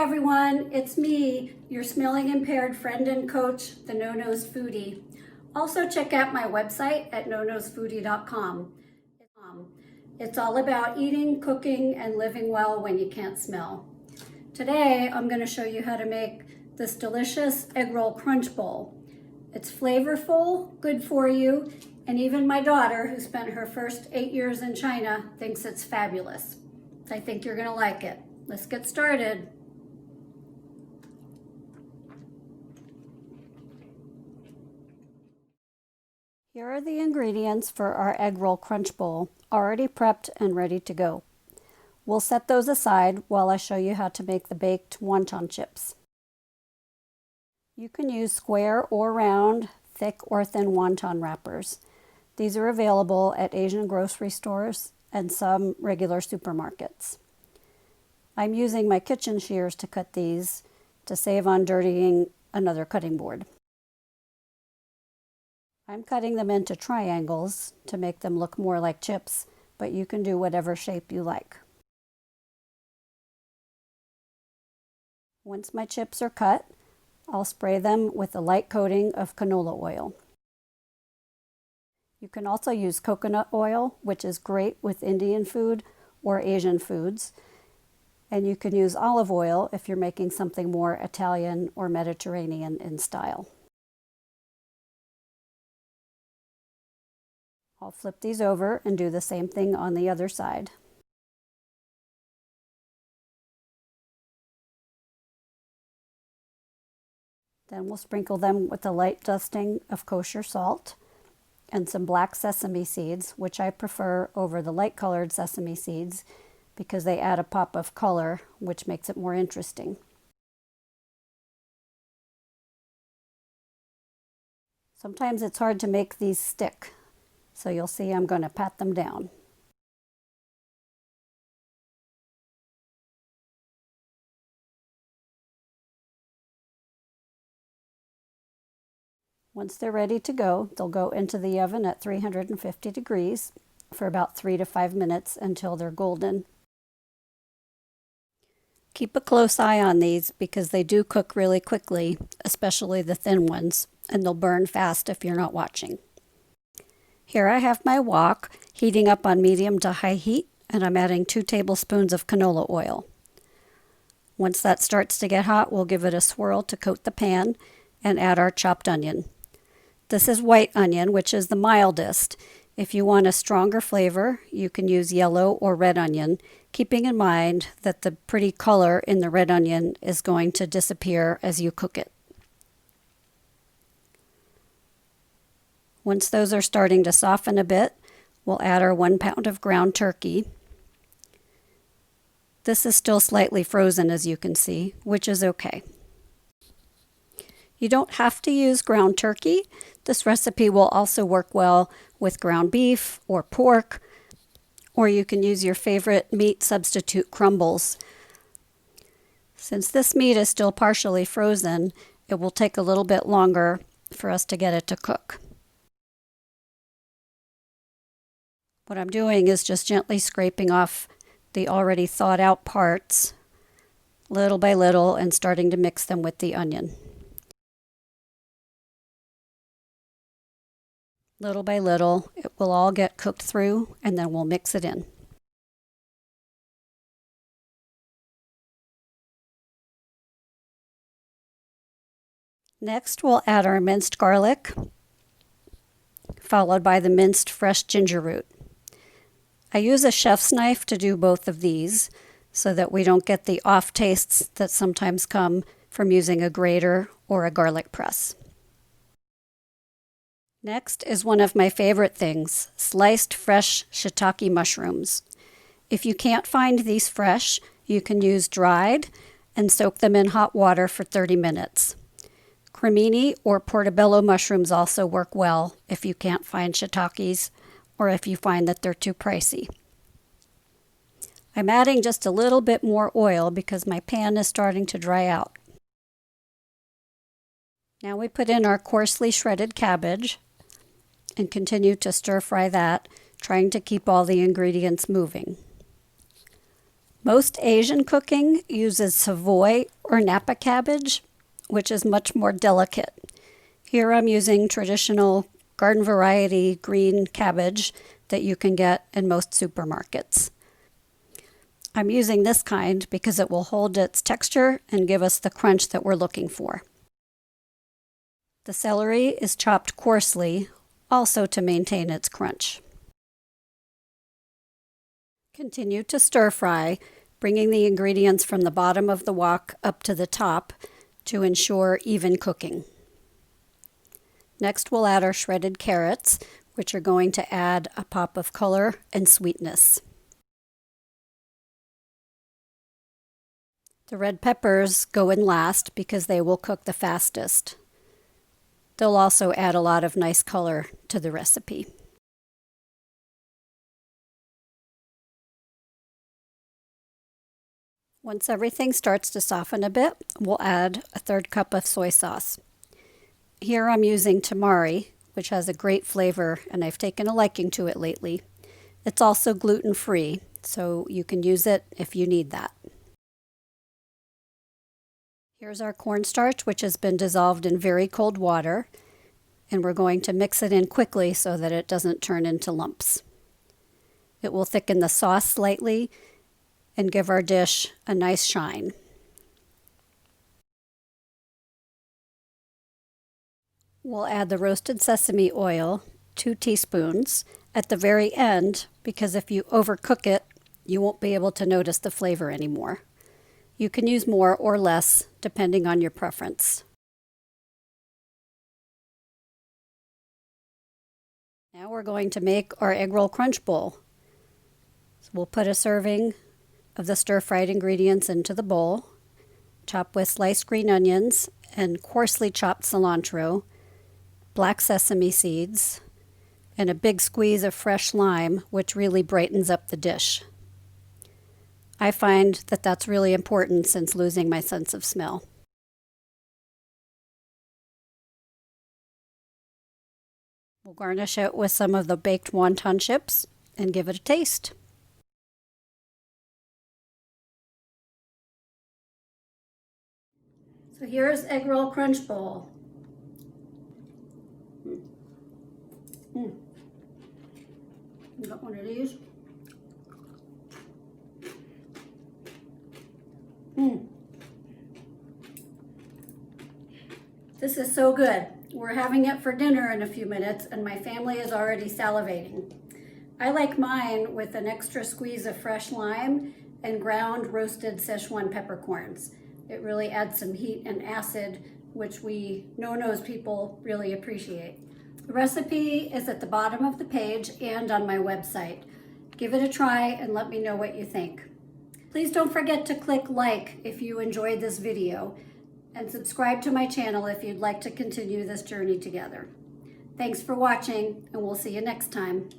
everyone, it's me, your smelling impaired friend and coach, the No Nose Foodie. Also check out my website at nonosefoodie.com. It's all about eating, cooking, and living well when you can't smell. Today, I'm going to show you how to make this delicious egg roll crunch bowl. It's flavorful, good for you, and even my daughter, who spent her first 8 years in China, thinks it's fabulous. I think you're going to like it. Let's get started. Here are the ingredients for our egg roll crunch bowl, already prepped and ready to go. We'll set those aside while I show you how to make the baked wonton chips. You can use square or round, thick or thin wonton wrappers. These are available at Asian grocery stores and some regular supermarkets. I'm using my kitchen shears to cut these to save on dirtying another cutting board. I'm cutting them into triangles to make them look more like chips, but you can do whatever shape you like. Once my chips are cut, I'll spray them with a light coating of canola oil. You can also use coconut oil, which is great with Indian food or Asian foods. And you can use olive oil if you're making something more Italian or Mediterranean in style. I'll flip these over and do the same thing on the other side. Then we'll sprinkle them with a light dusting of kosher salt and some black sesame seeds, which I prefer over the light colored sesame seeds because they add a pop of color, which makes it more interesting. Sometimes it's hard to make these stick, so you'll see I'm going to pat them down. Once they're ready to go, they'll go into the oven at 350 degrees for about 3 to 5 minutes until they're golden. Keep a close eye on these because they do cook really quickly, especially the thin ones, and they'll burn fast if you're not watching. Here I have my wok heating up on medium to high heat, and I'm adding 2 tablespoons of canola oil. Once that starts to get hot, we'll give it a swirl to coat the pan and add our chopped onion. This is white onion, which is the mildest. If you want a stronger flavor, you can use yellow or red onion, keeping in mind that the pretty color in the red onion is going to disappear as you cook it. Once those are starting to soften a bit, we'll add our 1 pound of ground turkey. This is still slightly frozen, as you can see, which is okay. You don't have to use ground turkey. This recipe will also work well with ground beef or pork, or you can use your favorite meat substitute crumbles. Since this meat is still partially frozen, it will take a little bit longer for us to get it to cook. What I'm doing is just gently scraping off the already thawed out parts, little by little, and starting to mix them with the onion. Little by little, it will all get cooked through, and then we'll mix it in. Next, we'll add our minced garlic, followed by the minced fresh ginger root. I use a chef's knife to do both of these so that we don't get the off tastes that sometimes come from using a grater or a garlic press. Next is one of my favorite things, sliced fresh shiitake mushrooms. If you can't find these fresh, you can use dried and soak them in hot water for 30 minutes. Cremini or portobello mushrooms also work well if you can't find shiitakes or if you find that they're too pricey. I'm adding just a little bit more oil because my pan is starting to dry out. Now we put in our coarsely shredded cabbage and continue to stir fry that, trying to keep all the ingredients moving. Most Asian cooking uses Savoy or Napa cabbage, which is much more delicate. Here I'm using traditional garden variety green cabbage that you can get in most supermarkets. I'm using this kind because it will hold its texture and give us the crunch that we're looking for. The celery is chopped coarsely, also to maintain its crunch. Continue to stir fry, bringing the ingredients from the bottom of the wok up to the top to ensure even cooking. Next, we'll add our shredded carrots, which are going to add a pop of color and sweetness. The red peppers go in last because they will cook the fastest. They'll also add a lot of nice color to the recipe. Once everything starts to soften a bit, we'll add a 1/3 cup of soy sauce. Here I'm using Tamari, which has a great flavor, and I've taken a liking to it lately. It's also gluten-free, so you can use it if you need that. Here's our cornstarch, which has been dissolved in very cold water, and we're going to mix it in quickly so that it doesn't turn into lumps. It will thicken the sauce slightly and give our dish a nice shine. We'll add the roasted sesame oil, 2 teaspoons, at the very end, because if you overcook it, you won't be able to notice the flavor anymore. You can use more or less, depending on your preference. Now we're going to make our egg roll crunch bowl. So we'll put a serving of the stir-fried ingredients into the bowl, top with sliced green onions and coarsely chopped cilantro, black sesame seeds, and a big squeeze of fresh lime, which really brightens up the dish. I find that that's really important since losing my sense of smell. We'll garnish it with some of the baked wonton chips and give it a taste. So here's egg roll crunch bowl. Got one of these. This is so good. We're having it for dinner in a few minutes and my family is already salivating. I like mine with an extra squeeze of fresh lime and ground roasted Szechuan peppercorns. It really adds some heat and acid, which we no-nose people really appreciate. The recipe is at the bottom of the page and on my website. Give it a try and let me know what you think. Please don't forget to click like if you enjoyed this video and subscribe to my channel if you'd like to continue this journey together. Thanks for watching and we'll see you next time.